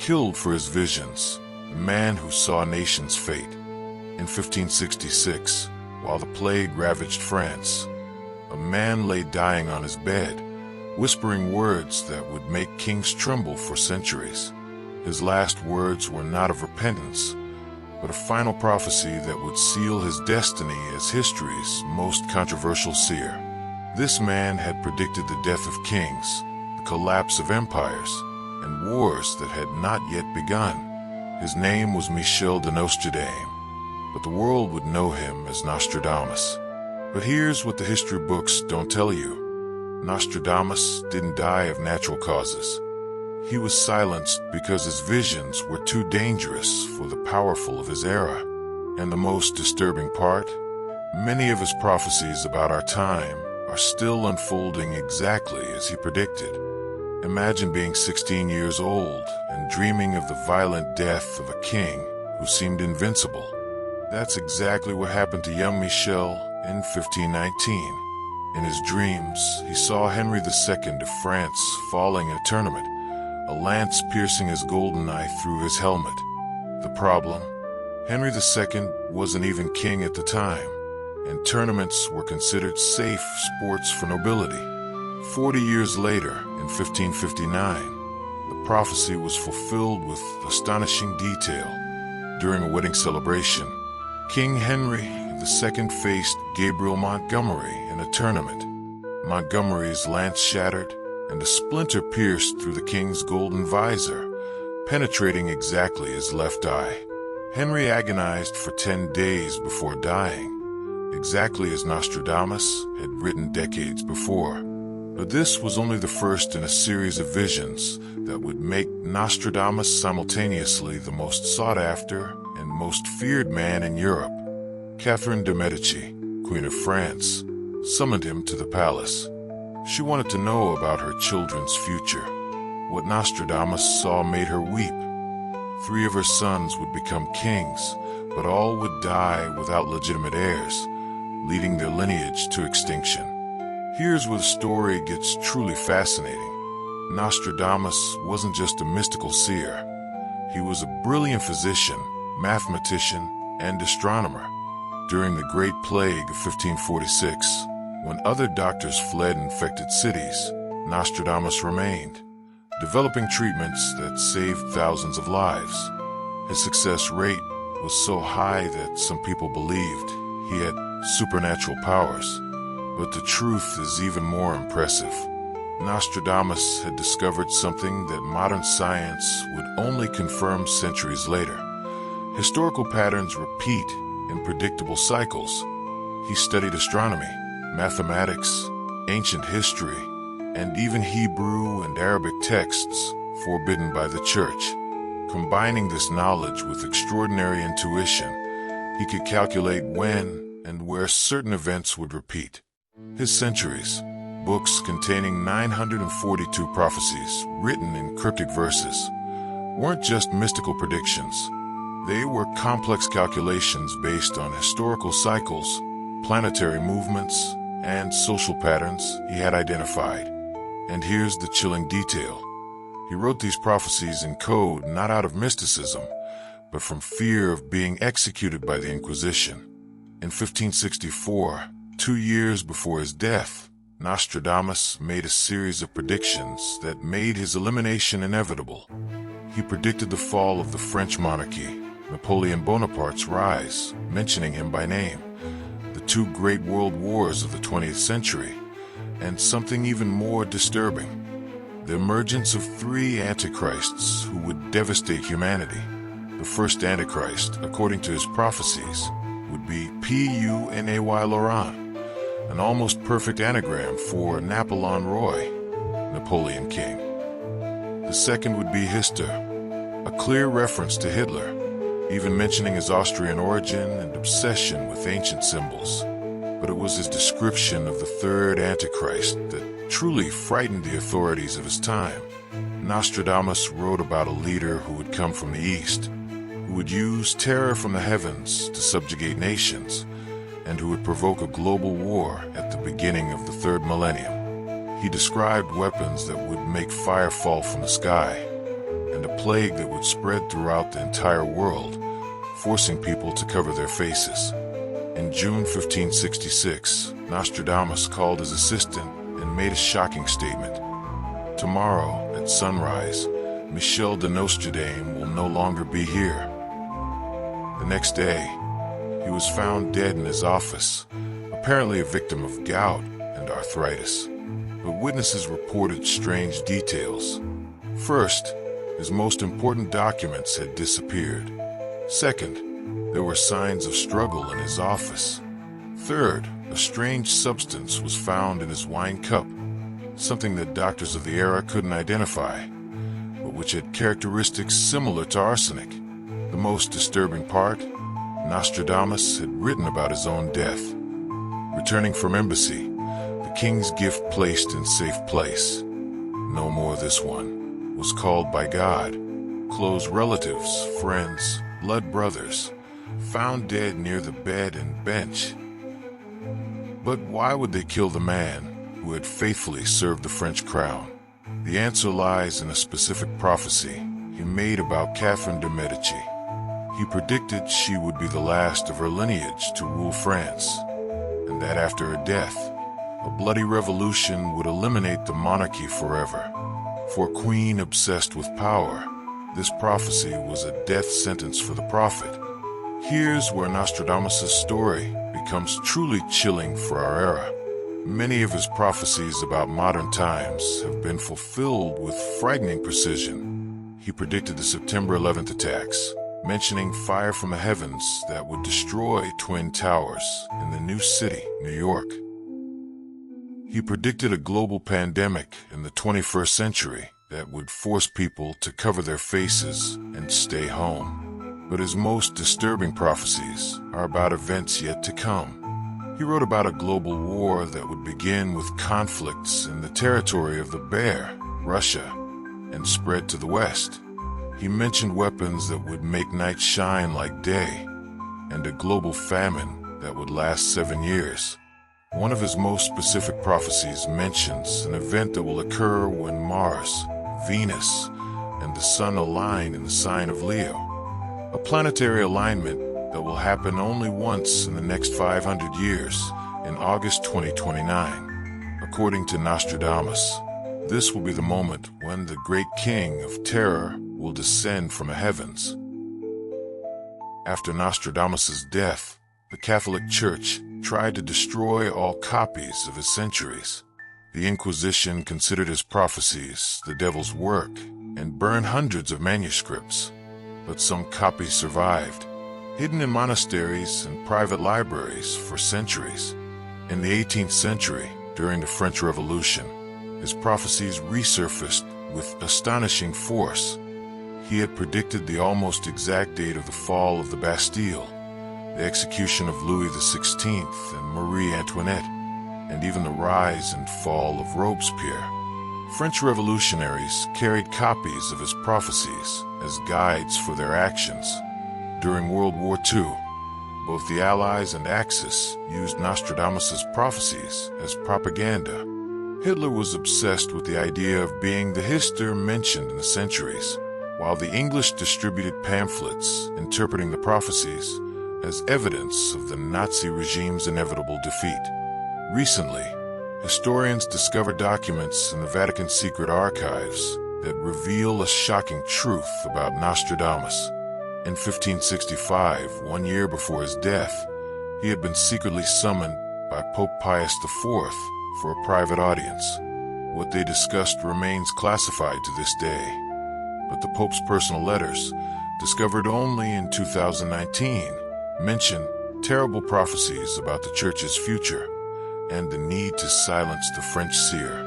killed for his visions, a man who saw nations' fate. In 1566, while the plague ravaged France, a man lay dying on his bed, whispering words that would make kings tremble for centuries. His last words were not of repentance, but a final prophecy that would seal his destiny as history's most controversial seer. This man had predicted the death of kings, the collapse of empires, and wars that had not yet begun. His name was Michel de Nostredame, but the world would know him as Nostradamus. But here's what the history books don't tell you. Nostradamus didn't die of natural causes. He was silenced because his visions were too dangerous for the powerful of his era. And the most disturbing part? Many of his prophecies about our time are still unfolding exactly as he predicted. Imagine being 16 years old and dreaming of the violent death of a king who seemed invincible. That's exactly what happened to young Michel in 1519. In his dreams, he saw Henry II of France falling in a tournament, a lance piercing his golden eye through his helmet. The problem? Henry II wasn't even king at the time, and tournaments were considered safe sports for nobility. 40 years later, in 1559, the prophecy was fulfilled with astonishing detail. During a wedding celebration, King Henry II faced Gabriel Montgomery in a tournament. Montgomery's lance shattered, and a splinter pierced through the king's golden visor, penetrating exactly his left eye. Henry agonized for 10 days before dying, exactly as Nostradamus had written decades before. But this was only the first in a series of visions that would make Nostradamus simultaneously the most sought-after and most feared man in Europe. Catherine de' Medici, Queen of France, summoned him to the palace. She wanted to know about her children's future. What Nostradamus saw made her weep. 3 of her sons would become kings, but all would die without legitimate heirs, leading their lineage to extinction. Here's where the story gets truly fascinating. Nostradamus wasn't just a mystical seer. He was a brilliant physician, mathematician, and astronomer. During the Great Plague of 1546, when other doctors fled infected cities, Nostradamus remained, developing treatments that saved thousands of lives. His success rate was so high that some people believed he had supernatural powers. But the truth is even more impressive. Nostradamus had discovered something that modern science would only confirm centuries later. Historical patterns repeat in predictable cycles. He studied astronomy, mathematics, ancient history, and even Hebrew and Arabic texts forbidden by the church. Combining this knowledge with extraordinary intuition, he could calculate when and where certain events would repeat. His Centuries, books containing 942 prophecies written in cryptic verses, weren't just mystical predictions. They were complex calculations based on historical cycles, planetary movements, and social patterns he had identified. And here's the chilling detail. He wrote these prophecies in code not out of mysticism, but from fear of being executed by the Inquisition. In 1564, 2 years before his death, Nostradamus made a series of predictions that made his elimination inevitable. He predicted the fall of the French monarchy, Napoleon Bonaparte's rise, mentioning him by name, the 2 great world wars of the 20th century, and something even more disturbing, the emergence of 3 antichrists who would devastate humanity. The first antichrist, according to his prophecies, would be Punay Laurent, an almost perfect anagram for Napoleon Roy, Napoleon King. The second would be Hister, a clear reference to Hitler, even mentioning his Austrian origin and obsession with ancient symbols. But it was his description of the third Antichrist that truly frightened the authorities of his time. Nostradamus wrote about a leader who would come from the East, who would use terror from the heavens to subjugate nations, and who would provoke a global war at the beginning of the 3rd millennium. He described weapons that would make fire fall from the sky, and and a plague that would spread throughout the entire world, forcing people to cover their faces. In June 1566, Nostradamus called his assistant and made a shocking statement. "Tomorrow, at sunrise, Michel de Nostredame will no longer be here." The next day, he was found dead in his office, apparently a victim of gout and arthritis. But witnesses reported strange details. First, his most important documents had disappeared. Second, there were signs of struggle in his office. Third, a strange substance was found in his wine cup, something that doctors of the era couldn't identify, but which had characteristics similar to arsenic. The most disturbing part, Nostradamus had written about his own death. Returning from embassy, the king's gift placed in safe place. "No more this one," was called by God. Close relatives, friends, blood brothers, found dead near the bed and bench. But why would they kill the man who had faithfully served the French crown? The answer lies in a specific prophecy he made about Catherine de' Medici. He predicted she would be the last of her lineage to rule France, and that after her death, a bloody revolution would eliminate the monarchy forever. For a queen obsessed with power, this prophecy was a death sentence for the prophet. Here's where Nostradamus' story becomes truly chilling for our era. Many of his prophecies about modern times have been fulfilled with frightening precision. He predicted the September 11th attacks, mentioning fire from the heavens that would destroy Twin Towers in the new city, New York. He predicted a global pandemic in the 21st century that would force people to cover their faces and stay home. But his most disturbing prophecies are about events yet to come. He wrote about a global war that would begin with conflicts in the territory of the Bear, Russia, and spread to the west. He mentioned weapons that would make night shine like day, and a global famine that would last 7 years. One of his most specific prophecies mentions an event that will occur when Mars, Venus, and the Sun align in the sign of Leo. A planetary alignment that will happen only once in the next 500 years, in August 2029. According to Nostradamus, this will be the moment when the great king of terror will descend from the heavens. After Nostradamus' death, the Catholic Church tried to destroy all copies of his centuries. The Inquisition considered his prophecies the devil's work and burned hundreds of manuscripts. But some copies survived, hidden in monasteries and private libraries for centuries. In the 18th century, during the French Revolution, his prophecies resurfaced with astonishing force. He had predicted the almost exact date of the fall of the Bastille, the execution of Louis XVI and Marie Antoinette, and even the rise and fall of Robespierre. French revolutionaries carried copies of his prophecies as guides for their actions. During World War II, both the Allies and Axis used Nostradamus' prophecies as propaganda. Hitler was obsessed with the idea of being the Hister mentioned in the centuries, while the English distributed pamphlets interpreting the prophecies as evidence of the Nazi regime's inevitable defeat. Recently, historians discovered documents in the Vatican secret archives that reveal a shocking truth about Nostradamus. In 1565, 1 year before his death, he had been secretly summoned by Pope Pius IV for a private audience. What they discussed remains classified to this day, but the Pope's personal letters, discovered only in 2019, mention terrible prophecies about the Church's future and the need to silence the French seer.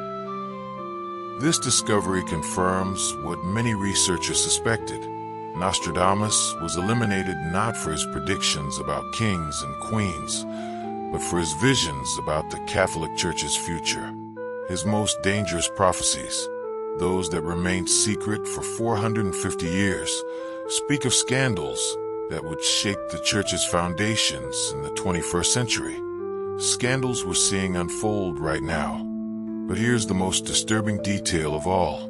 This discovery confirms what many researchers suspected. Nostradamus was eliminated not for his predictions about kings and queens, but for his visions about the Catholic Church's future. His most dangerous prophecies, those that remained secret for 450 years, speak of scandals that would shake the Church's foundations in the 21st century. Scandals we're seeing unfold right now. But here's the most disturbing detail of all.